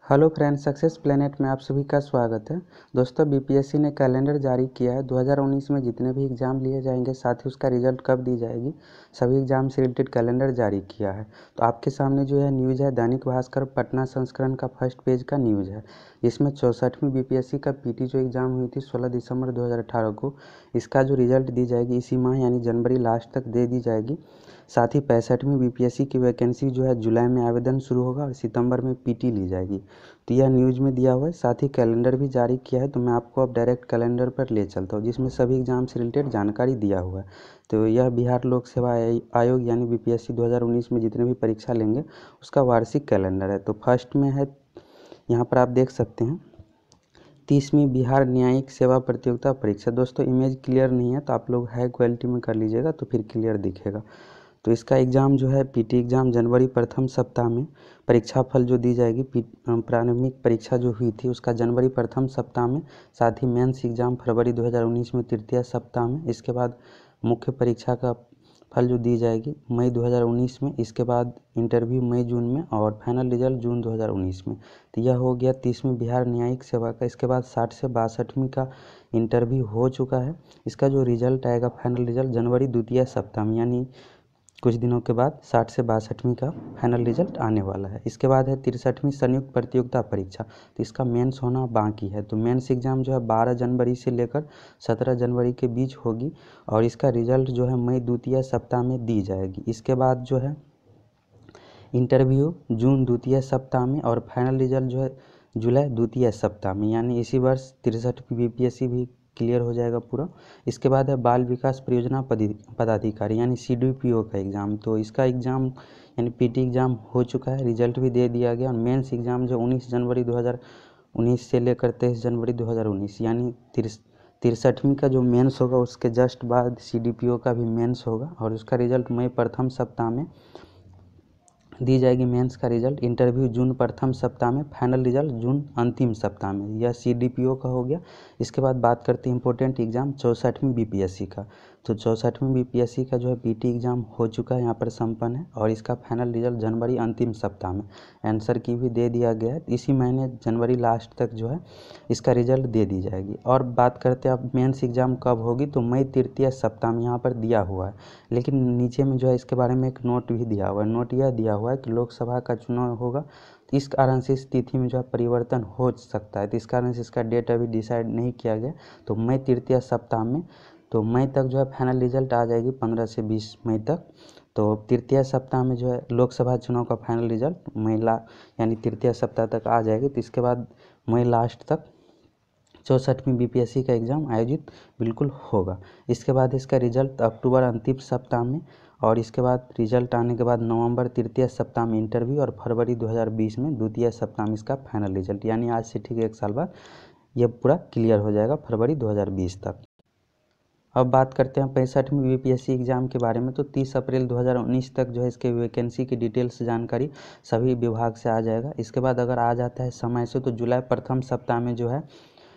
Hello friends, success planet में आप सभी का स्वागत है। दोस्तों, बीपीएससी ने कैलेंडर जारी किया है। 2019 में जितने भी एग्ज़ाम लिए जाएंगे, साथ ही उसका रिजल्ट कब दी जाएगी, सभी एग्ज़ाम से रिलेटेड कैलेंडर जारी किया है। तो आपके सामने जो है न्यूज़ है, दैनिक भास्कर पटना संस्करण का फर्स्ट पेज का न्यूज़ है। इसमें 64वीं बीपीएससी का पीटी जो एग्ज़ाम हुई थी 16 दिसंबर 2018 को, इसका जो रिजल्ट दी जाएगी इसी माह यानी जनवरी लास्ट तक दे दी जाएगी। साथ ही 65वीं बीपीएससी की वैकेंसी जो है जुलाई में आवेदन शुरू होगा और सितंबर में पीटी ली जाएगी। तो यह न्यूज़ में दिया हुआ है। साथ ही कैलेंडर भी जारी किया है, तो मैं आपको अब डायरेक्ट कैलेंडर पर ले चलता हूँ जिसमें सभी एग्ज़ाम से रिलेटेड जानकारी दिया हुआ है। तो यह बिहार लोक सेवा आयोग यानी बीपीएससी 2019 में जितने भी परीक्षा लेंगे उसका वार्षिक कैलेंडर है। तो फर्स्ट में है, यहाँ पर आप देख सकते हैं 30वीं बिहार न्यायिक सेवा प्रतियोगिता परीक्षा। दोस्तों, इमेज क्लियर नहीं है तो आप लोग हाई क्वालिटी में कर लीजिएगा तो फिर क्लियर दिखेगा। तो इसका एग्ज़ाम जो है पीटी एग्ज़ाम जनवरी प्रथम सप्ताह में, परीक्षा फल जो दी जाएगी प्रारंभिक परीक्षा जो हुई थी उसका जनवरी प्रथम सप्ताह में, साथ ही मेंस एग्ज़ाम फरवरी 2019 में तृतीय सप्ताह में, इसके बाद मुख्य परीक्षा का फल जो दी जाएगी मई 2019 में, इसके बाद इंटरव्यू मई जून में और फाइनल रिजल्ट जून 2019 में। तो यह हो गया 30वीं बिहार न्यायिक सेवा का। इसके बाद 60 से 62वीं का इंटरव्यू हो चुका है। इसका जो रिजल्ट आएगा फाइनल रिजल्ट जनवरी द्वितीय सप्ताह में, यानी कुछ दिनों के बाद 60 से 62वीं का फाइनल रिजल्ट आने वाला है। इसके बाद है 63वीं संयुक्त प्रतियोगिता परीक्षा। तो इसका मेंस होना बाकी है। तो मेंस एग्ज़ाम जो है 12 जनवरी से लेकर 17 जनवरी के बीच होगी और इसका रिजल्ट जो है मई द्वितीय सप्ताह में दी जाएगी। इसके बाद जो है इंटरव्यू जून द्वितीय सप्ताह में और फाइनल रिजल्ट जो है जुलाई द्वितीय सप्ताह में, यानी इसी वर्ष 63वीं बीपीएससी भी क्लियर हो जाएगा पूरा। इसके बाद है बाल विकास परियोजना पदाधिकारी यानी सीडीपीओ का एग्ज़ाम। तो इसका एग्ज़ाम यानी पीटी एग्ज़ाम हो चुका है, रिजल्ट भी दे दिया गया। और मेंस एग्ज़ाम जो 19 जनवरी 2019 से लेकर 23 जनवरी 2019 यानी 63वीं का जो मेंस होगा उसके जस्ट बाद सीडीपीओ का भी मेंस होगा और उसका रिजल्ट मई प्रथम सप्ताह में दी जाएगी। मेंस का रिजल्ट इंटरव्यू जून प्रथम सप्ताह में, फाइनल रिजल्ट जून अंतिम सप्ताह में। यह सीडीपीओ का हो गया। इसके बाद बात करते हैं इंपॉर्टेंट एग्ज़ाम 64वीं बीपीएससी का। तो 64वीं बीपीएससी का जो है पीटी एग्ज़ाम हो चुका है, यहाँ पर संपन्न है और इसका फाइनल रिजल्ट जनवरी अंतिम सप्ताह में, आंसर की भी दे दिया गया है। इसी महीने जनवरी लास्ट तक जो है इसका रिजल्ट दे दी जाएगी। और बात करते हैं अब मेंस एग्ज़ाम कब होगी, तो मई तृतीय सप्ताह में यहाँ पर दिया हुआ है। लेकिन नीचे में जो है इसके बारे में एक नोट भी दिया हुआ है। नोट यह दिया हुआ है कि लोकसभा का चुनाव होगा, तो इस कारण से इस तिथि में जो है परिवर्तन हो सकता है। तो इस कारण से इसका डेट अभी डिसाइड नहीं किया गया। तो मई तृतीय सप्ताह में, तो मई तक जो है फाइनल रिजल्ट आ जाएगी 15 से 20 मई तक। तो तृतीय सप्ताह में जो है लोकसभा चुनाव का फाइनल रिजल्ट यानी तृतीय सप्ताह तक आ जाएगी। तो इसके बाद मई लास्ट तक 64वीं बीपीएससी का एग्ज़ाम आयोजित बिल्कुल होगा। इसके बाद इसका रिजल्ट अक्टूबर अंतिम सप्ताह में और इसके बाद रिजल्ट आने के बाद नवंबर तृतीय सप्ताह में इंटरव्यू और फरवरी 2020 में द्वितीय सप्ताह में इसका फाइनल रिजल्ट, यानी आज से ठीक 1 साल बाद यह पूरा क्लियर हो जाएगा फरवरी 2020 तक। अब बात करते हैं 65वीं बीपीएससी एग्ज़ाम के बारे में। तो 30 अप्रैल 2019 तक जो है इसके वैकेंसी की डिटेल्स जानकारी सभी विभाग से आ जाएगा। इसके बाद अगर आ जाता है समय से तो जुलाई प्रथम सप्ताह में जो है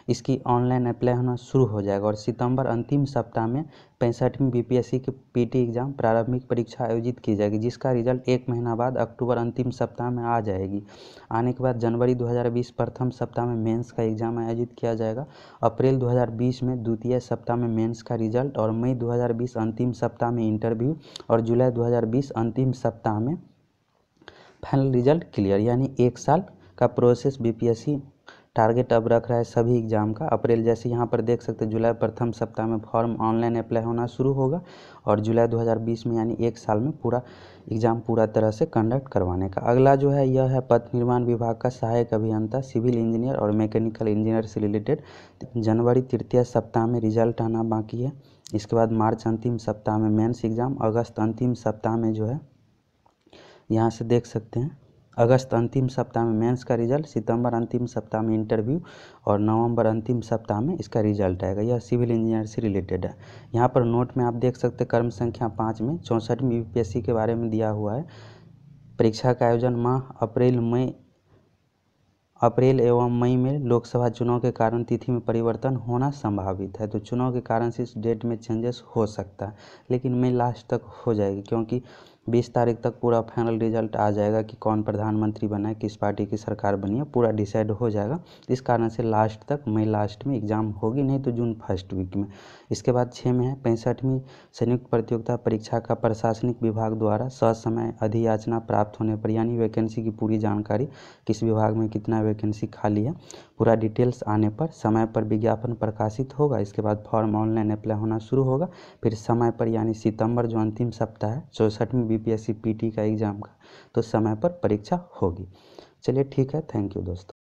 इसकी ऑनलाइन अप्लाई होना शुरू हो जाएगा और सितंबर अंतिम सप्ताह में 65वीं बीपीएससी की पीटी एग्ज़ाम प्रारंभिक परीक्षा आयोजित की जाएगी, जिसका रिजल्ट 1 महीना बाद अक्टूबर अंतिम सप्ताह में आ जाएगी। आने के बाद जनवरी 2020 प्रथम सप्ताह में मेंस का एग्ज़ाम आयोजित किया जाएगा। अप्रैल 2020 में द्वितीय सप्ताह में मेंस का रिजल्ट और मई 2020 अंतिम सप्ताह में इंटरव्यू और जुलाई 2020 अंतिम सप्ताह में फाइनल रिजल्ट क्लियर, यानी 1 साल का प्रोसेस बीपीएससी टारगेट अब रख रहा है सभी एग्ज़ाम का। अप्रैल जैसे यहाँ पर देख सकते हैं जुलाई प्रथम सप्ताह में फॉर्म ऑनलाइन अप्लाई होना शुरू होगा और जुलाई 2020 में यानी 1 साल में पूरा एग्ज़ाम पूरा तरह से कंडक्ट करवाने का। अगला जो है यह है पथ निर्माण विभाग का सहायक अभियंता, सिविल इंजीनियर और मैकेनिकल इंजीनियर से रिलेटेड। जनवरी तृतीय सप्ताह में रिजल्ट आना बाकी है। इसके बाद मार्च अंतिम सप्ताह में मेंस एग्ज़ाम, अगस्त अंतिम सप्ताह में जो है यहाँ से देख सकते हैं अगस्त अंतिम सप्ताह में मेंस का रिजल्ट, सितंबर अंतिम सप्ताह में इंटरव्यू और नवंबर अंतिम सप्ताह में इसका रिजल्ट आएगा। यह सिविल इंजीनियर से रिलेटेड है। यहाँ पर नोट में आप देख सकते हैं क्रम संख्या 5 में 64वीं यूपीएससी के बारे में दिया हुआ है। परीक्षा का आयोजन माह अप्रैल एवं मई में लोकसभा चुनाव के कारण तिथि में परिवर्तन होना संभावित है। तो चुनाव के कारण से इस डेट में चेंजेस हो सकता है, लेकिन मई लास्ट तक हो जाएगी क्योंकि 20 तारीख तक पूरा फाइनल रिजल्ट आ जाएगा कि कौन प्रधानमंत्री बना है, किस पार्टी की सरकार बनी है, पूरा डिसाइड हो जाएगा। इस कारण से लास्ट तक मई लास्ट में एग्ज़ाम होगी, नहीं तो जून फर्स्ट वीक में। इसके बाद 6 में है 65वीं संयुक्त प्रतियोगिता परीक्षा का प्रशासनिक विभाग द्वारा ससमय अधियाचना प्राप्त होने पर, यानी वैकेंसी की पूरी जानकारी, किस विभाग में कितना वैकेंसी खाली है, पूरा डिटेल्स आने पर समय पर विज्ञापन प्रकाशित होगा। इसके बाद फॉर्म ऑनलाइन अप्लाई होना शुरू होगा। फिर समय पर यानी सितंबर जो अंतिम सप्ताह है 64वीं बीपीएससी पीटी का एग्ज़ाम का, तो समय पर परीक्षा होगी। चलिए ठीक है, थैंक यू दोस्तों।